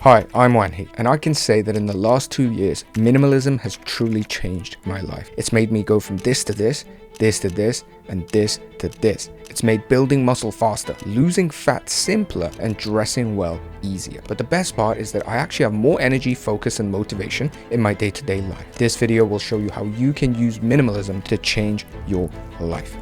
Hi, I'm Wanhee, and I can say that in the last 2 years, minimalism has truly changed my life. It's made me go from this to this, this to this, and this to this. It's made building muscle faster, losing fat simpler, and dressing well easier. But the best part is that I actually have more energy, focus, and motivation in my day-to-day life. This video will show you how you can use minimalism to change your life.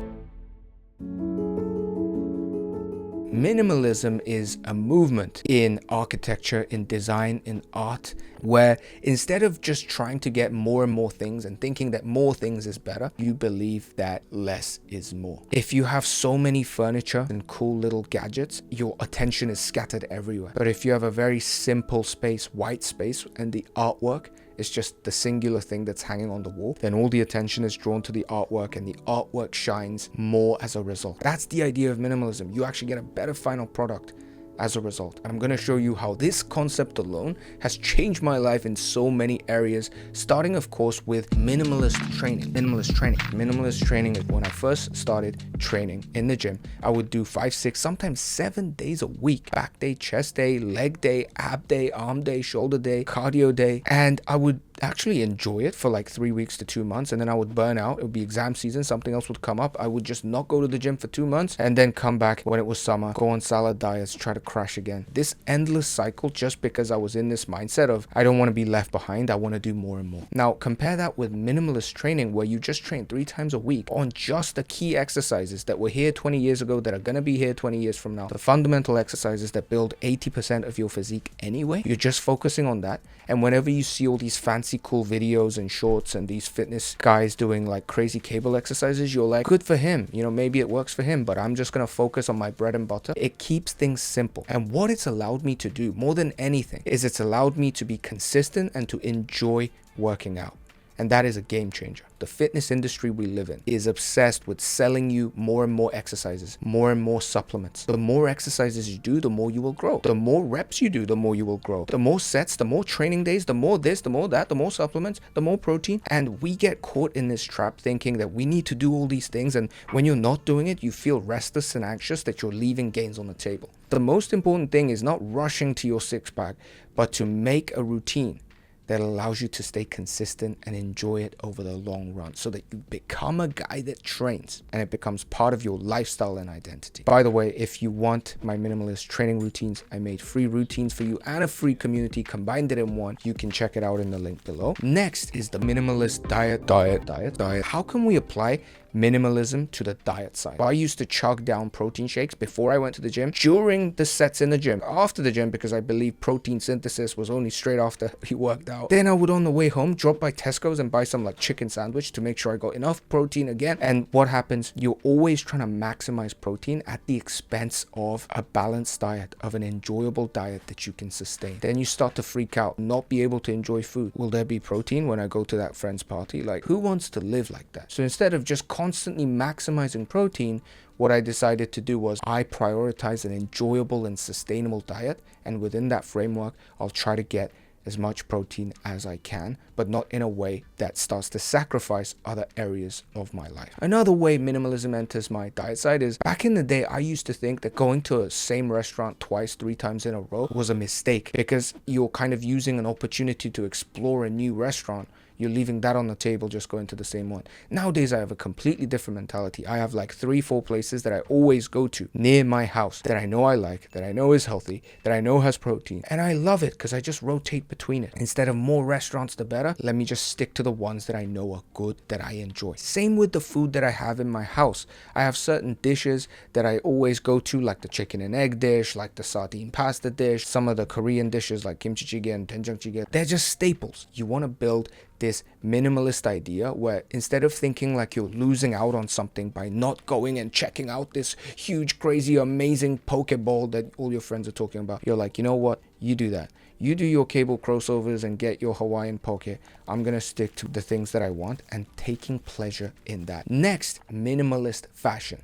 Minimalism is a movement in architecture, in design, in art, where instead of just trying to get more and more things and thinking that more things is better, you believe that less is more. If you have so many furniture and cool little gadgets, your attention is scattered everywhere. But if you have a very simple space, white space, and the artwork is just the singular thing that's hanging on the wall, then all the attention is drawn to the artwork and the artwork shines more as a result. That's the idea of minimalism. You actually get a better final product as a result. I'm going to show you how this concept alone has changed my life in so many areas, starting of course with minimalist training. Minimalist training is when I first started training in the gym. I would do 5, 6, sometimes 7 days a week. Back day, chest day, leg day, ab day, arm day, shoulder day, cardio day. And I would actually enjoy it for like 3 weeks to 2 months, and then I would burn out. It would be exam season, something else would come up. I would just not go to the gym for 2 months and then come back when it was summer, go on salad diets, try to crash again. This endless cycle, just because I was in this mindset of I don't want to be left behind, I want to do more and more. Now compare that with minimalist training, where you just train 3 times a week on just the key exercises that were here 20 years ago, that are going to be here 20 years from now, the fundamental exercises that build 80% of your physique anyway. You're just focusing on that, and whenever you see all these fancy cool videos and shorts and these fitness guys doing like crazy cable exercises, you're like, good for him, you know, maybe it works for him, but I'm just gonna focus on my bread and butter. It keeps things simple, and what it's allowed me to do more than anything is it's allowed me to be consistent and to enjoy working out. And that is a game changer. The fitness industry we live in is obsessed with selling you more and more exercises, more and more supplements. The more exercises you do, the more you will grow. The more reps you do, the more you will grow. The more sets, the more training days, the more this, the more that, the more supplements, the more protein. And we get caught in this trap thinking that we need to do all these things. And when you're not doing it, you feel restless and anxious that you're leaving gains on the table. The most important thing is not rushing to your six pack, but to make a routine that allows you to stay consistent and enjoy it over the long run, so that you become a guy that trains and it becomes part of your lifestyle and identity. By the way, if you want my minimalist training routines, I made free routines for you and a free community, combined it in one. You can check it out in the link below. Next is the minimalist diet. How can we apply minimalism to the diet side? I used to chug down protein shakes before I went to the gym, during the sets in the gym, after the gym, because I believe protein synthesis was only straight after you worked out. Then I would, on the way home, drop by Tesco's and buy some like chicken sandwich to make sure I got enough protein again. And what happens? You're always trying to maximize protein at the expense of a balanced diet, of an enjoyable diet that you can sustain. Then you start to freak out, not be able to enjoy food. Will there be protein when I go to that friend's party? Like, who wants to live like that? So instead of just constantly maximizing protein, what I decided to do was I prioritize an enjoyable and sustainable diet, and within that framework, I'll try to get as much protein as I can, but not in a way that starts to sacrifice other areas of my life. Another way minimalism enters my diet side is, back in the day, I used to think that going to a same restaurant 2, 3 times in a row was a mistake, because you're kind of using an opportunity to explore a new restaurant. You're leaving that on the table, just going to the same one. Nowadays, I have a completely different mentality. I have like 3, 4 places that I always go to near my house that I know I like, that I know is healthy, that I know has protein. And I love it because I just rotate between it. Instead of more restaurants, the better. Let me just stick to the ones that I know are good, that I enjoy. Same with the food that I have in my house. I have certain dishes that I always go to, like the chicken and egg dish, like the sardine pasta dish, some of the Korean dishes like kimchi jjigae, doenjang jjigae. They're just staples. You want to build this minimalist idea where instead of thinking like you're losing out on something by not going and checking out this huge, crazy, amazing Pokeball that all your friends are talking about, you're like, you know what? You do that. You do your cable crossovers and get your Hawaiian poke. I'm going to stick to the things that I want and taking pleasure in that. Next, minimalist fashion.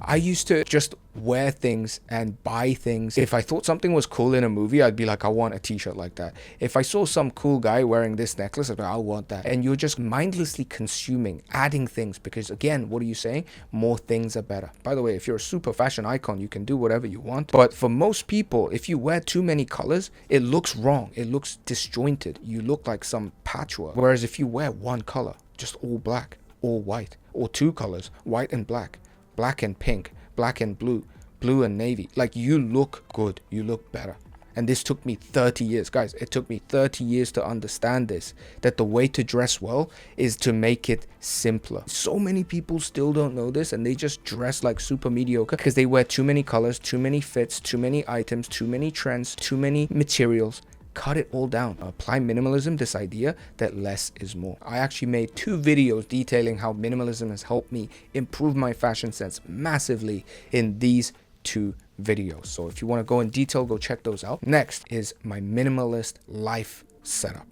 I used to just wear things and buy things. If I thought something was cool in a movie, I'd be like, I want a t-shirt like that. If I saw some cool guy wearing this necklace, I'd be like, I want that. And you're just mindlessly consuming, adding things, because again, what are you saying? More things are better. By the way, if you're a super fashion icon, you can do whatever you want. But for most people, if you wear too many colors, it looks wrong. It looks disjointed. You look like some patchwork. Whereas if you wear one color, just all black, all white, or two colors, white and black, black and pink, black and blue, blue and navy, like, you look good, you look better. And this took me 30 years, guys. It took me 30 years to understand this, that the way to dress well is to make it simpler. So many people still don't know this, and they just dress like super mediocre because they wear too many colors, too many fits, too many items, too many trends, too many materials. Cut it all down. Apply minimalism, this idea that less is more. I actually made 2 videos detailing how minimalism has helped me improve my fashion sense massively in these 2 videos. So if you want to go in detail, go check those out. Next is my minimalist life setup.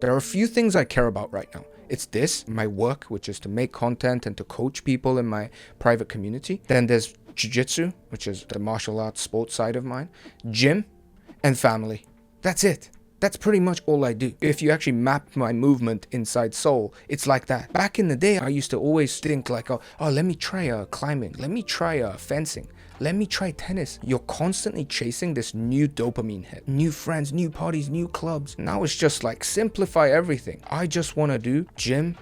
There are a few things I care about right now. It's this, my work, which is to make content and to coach people in my private community. Then there's jiu-jitsu, which is the martial arts sports side of mine, gym, and family. That's it. That's pretty much all I do. If you actually map my movement inside Seoul, it's like that. Back in the day, I used to always think like, oh, let me try climbing. Let me try fencing. Let me try tennis. You're constantly chasing this new dopamine hit. New friends, new parties, new clubs. Now it's just like simplify everything. I just want to do gym,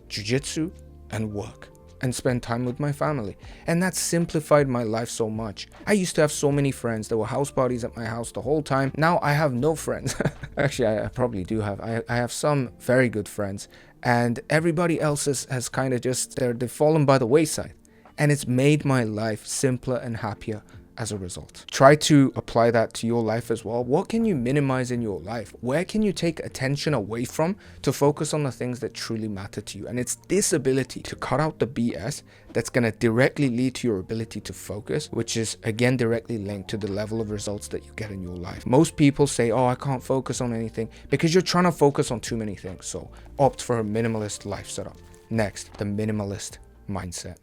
jiu-jitsu, and work. And spend time with my family. And that simplified my life so much. I used to have so many friends. There were house parties at my house the whole time. Now I have no friends. Actually, I probably do have. I have some very good friends. And everybody else has kind of just, they've fallen by the wayside. And it's made my life simpler and happier as a result. Try to apply that to your life as well. What can you minimize in your life? Where can you take attention away from to focus on the things that truly matter to you? And it's this ability to cut out the BS that's going to directly lead to your ability to focus, which is again directly linked to the level of results that you get in your life. Most people say, oh, I can't focus on anything, because you're trying to focus on too many things. So opt for a minimalist life setup. Next, the minimalist mindset.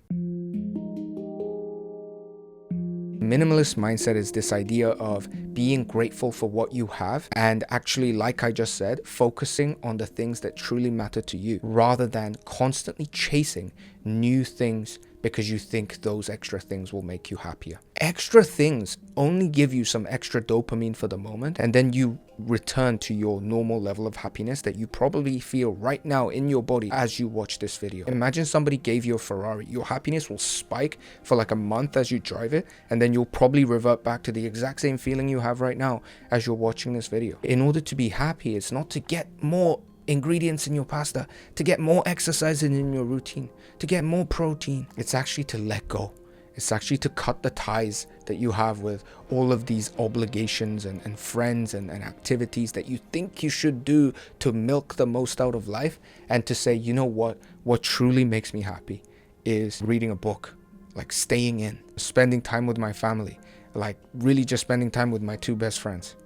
Minimalist mindset is this idea of being grateful for what you have and actually, like I just said, focusing on the things that truly matter to you rather than constantly chasing new things because you think those extra things will make you happier. Extra things only give you some extra dopamine for the moment, and then you return to your normal level of happiness that you probably feel right now in your body as you watch this video. Imagine somebody gave you a Ferrari. Your happiness will spike for like a month as you drive it, and then you'll probably revert back to the exact same feeling you have right now as you're watching this video. In order to be happy, it's not to get more ingredients in your pasta, to get more exercise in your routine, to get more protein. It's actually to let go. It's actually to cut the ties that you have with all of these obligations and friends and activities that you think you should do to milk the most out of life, and to say, you know what truly makes me happy is reading a book, like staying in, spending time with my family, like really just spending time with my 2 best friends.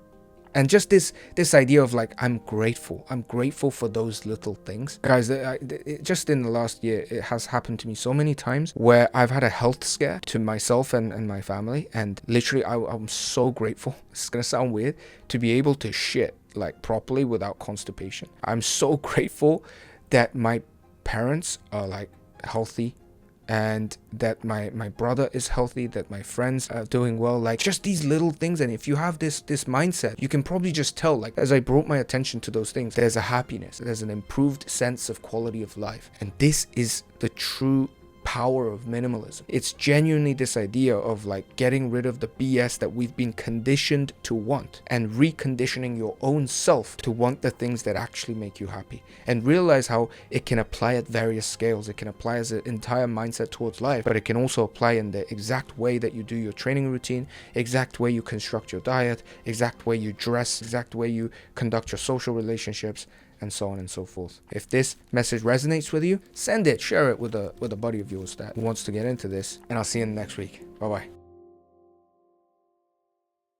And just this idea of like, I'm grateful for those little things. Guys, just in the last year, it has happened to me so many times where I've had a health scare to myself and my family. And literally, I'm so grateful, it's gonna sound weird, to be able to shit like properly without constipation. I'm so grateful that my parents are like healthy, and that my brother is healthy, that my friends are doing well, like just these little things. And if you have this mindset, you can probably just tell, like, as I brought my attention to those things, there's a happiness, there's an improved sense of quality of life. And this is the true power of minimalism. It's genuinely this idea of like getting rid of the BS that we've been conditioned to want, and reconditioning your own self to want the things that actually make you happy, and realize how it can apply at various scales. It can apply as an entire mindset towards life, but it can also apply in the exact way that you do your training routine, exact way you construct your diet, exact way you dress, exact way you conduct your social relationships, and so on and so forth. If this message resonates with you, send it, share it with a buddy of yours that wants to get into this, and I'll see you next week. Bye bye.